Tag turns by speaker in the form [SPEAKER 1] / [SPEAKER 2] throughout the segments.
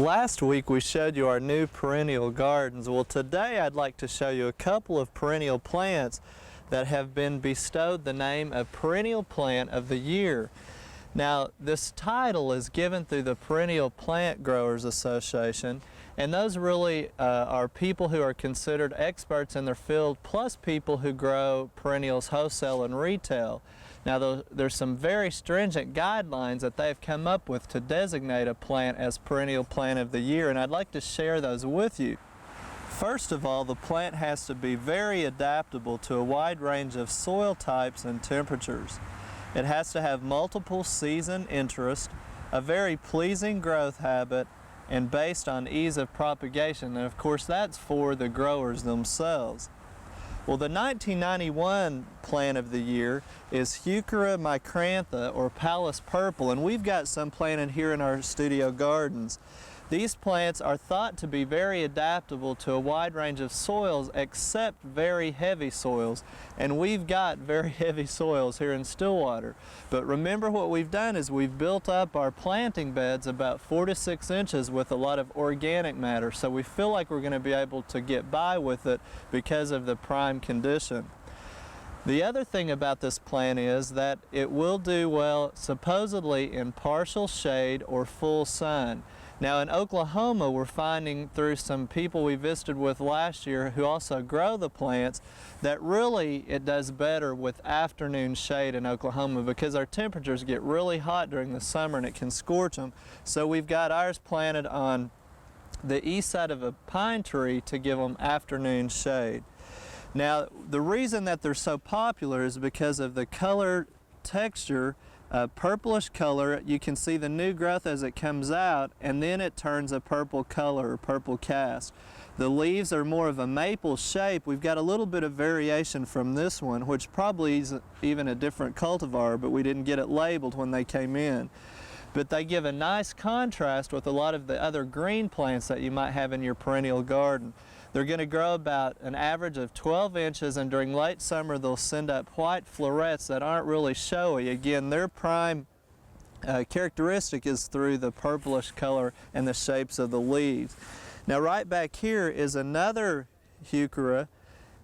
[SPEAKER 1] Last week we showed you our new perennial gardens. Well, today I'd like to show you a couple of perennial plants that have been bestowed the name of Perennial Plant of the Year. Now, this title is given through the Perennial Plant Growers Association, and those really are people who are considered experts in their field, plus people who grow perennials wholesale and retail. Now, there's some very stringent guidelines that they've come up with to designate a plant as Perennial Plant of the Year, and I'd like to share those with you. First of all, the plant has to be very adaptable to a wide range of soil types and temperatures. It has to have multiple season interest, a very pleasing growth habit, and based on ease of propagation, and of course that's for the growers themselves. Well, the 1991 plant of the year is Huechera micrantha, or Palace Purple, and we've got some planted here in our studio gardens. These plants are thought to be very adaptable to a wide range of soils except very heavy soils, and we've got very heavy soils here in Stillwater. But remember, what we've done is we've built up our planting beds about 4 to 6 inches with a lot of organic matter, so we feel like we're going to be able to get by with it because of the prime condition. The other thing about this plant is that it will do well supposedly in partial shade or full sun. Now, in Oklahoma, we're finding through some people we visited with last year who also grow the plants that really it does better with afternoon shade in Oklahoma because our temperatures get really hot during the summer and it can scorch them. So we've got ours planted on the east side of a pine tree to give them afternoon shade. Now, the reason that they're so popular is because of the color texture. Purplish color. You can see the new growth as it comes out, and then it turns a purple color or purple cast. The leaves are more of a maple shape. We've got a little bit of variation from this one, which probably is even a different cultivar, but we didn't get it labeled when they came in. But they give a nice contrast with a lot of the other green plants that you might have in your perennial garden. They're going to grow about an average of 12 inches, and during late summer they'll send up white florets that aren't really showy. Again, their prime characteristic is through the purplish color and the shapes of the leaves. Now, right back here is another Huechera,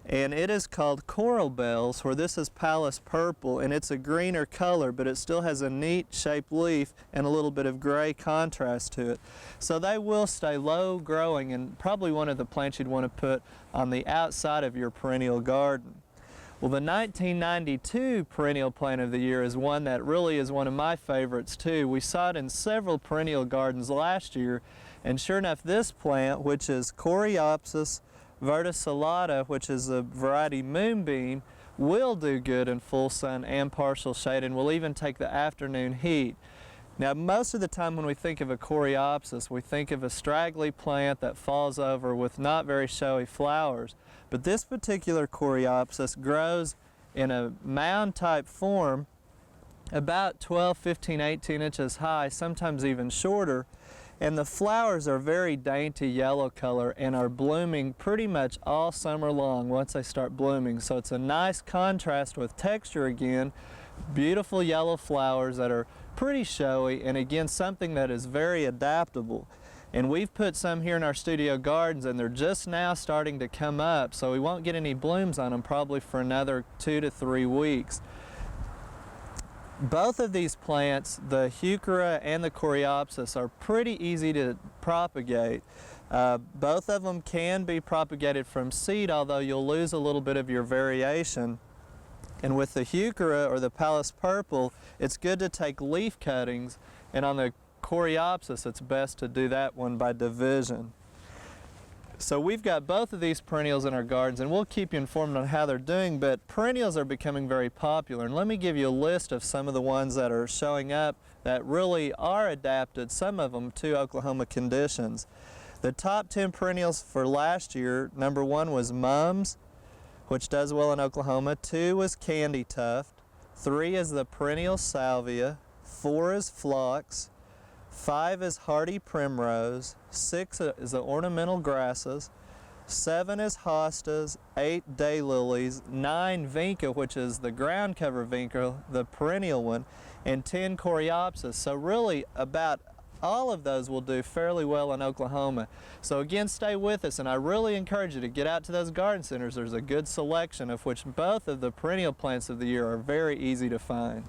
[SPEAKER 1] and it is called Coral Bells, where this is Palace Purple, and it's a greener color, but it still has a neat shaped leaf and a little bit of gray contrast to it. So they will stay low growing, and probably one of the plants you'd want to put on the outside of your perennial garden. Well, the 1992 Perennial Plant of the Year is one that really is one of my favorites too. We saw it in several perennial gardens last year, and sure enough, this plant, which is Coreopsis verticillata, which is a variety moonbeam, will do good in full sun and partial shade, and will even take the afternoon heat. Now, most of the time when we think of a Coreopsis, we think of a straggly plant that falls over with not very showy flowers. But this particular Coreopsis grows in a mound type form about 12, 15, 18 inches high, sometimes even shorter. And the flowers are very dainty yellow color and are blooming pretty much all summer long once they start blooming. So it's a nice contrast with texture again, beautiful yellow flowers that are pretty showy, and again something that is very adaptable. And we've put some here in our studio gardens, and they're just now starting to come up, so we won't get any blooms on them probably for another 2 to 3 weeks. Both of these plants, the Huechera and the Coreopsis, are pretty easy to propagate. Both of them can be propagated from seed, although you'll lose a little bit of your variation. And with the Huechera or the Palace Purple, it's good to take leaf cuttings, and on the Coreopsis it's best to do that one by division. So we've got both of these perennials in our gardens, and we'll keep you informed on how they're doing, but perennials are becoming very popular. And let me give you a list of some of the ones that are showing up that really are adapted, some of them, to Oklahoma conditions. The top 10 perennials for last year, number 1 was Mums, which does well in Oklahoma. 2 was Candy Tuft. 3 is the perennial Salvia. 4 is Phlox. 5 is hardy primrose. 6 is the ornamental grasses. 7 is hostas. 8 daylilies. 9 vinca, which is the ground cover vinca, the perennial one, and 10 coreopsis. So really about all of those will do fairly well in Oklahoma. So again, stay with us, and I really encourage you to get out to those garden centers. There's a good selection of which both of the perennial plants of the year are very easy to find.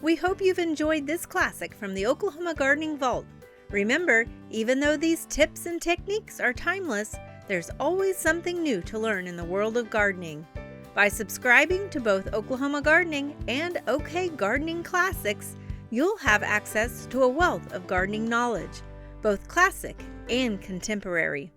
[SPEAKER 2] We hope you've enjoyed this classic from the Oklahoma Gardening Vault. Remember, even though these tips and techniques are timeless, there's always something new to learn in the world of gardening. By subscribing to both Oklahoma Gardening and OK Gardening Classics, you'll have access to a wealth of gardening knowledge, both classic and contemporary.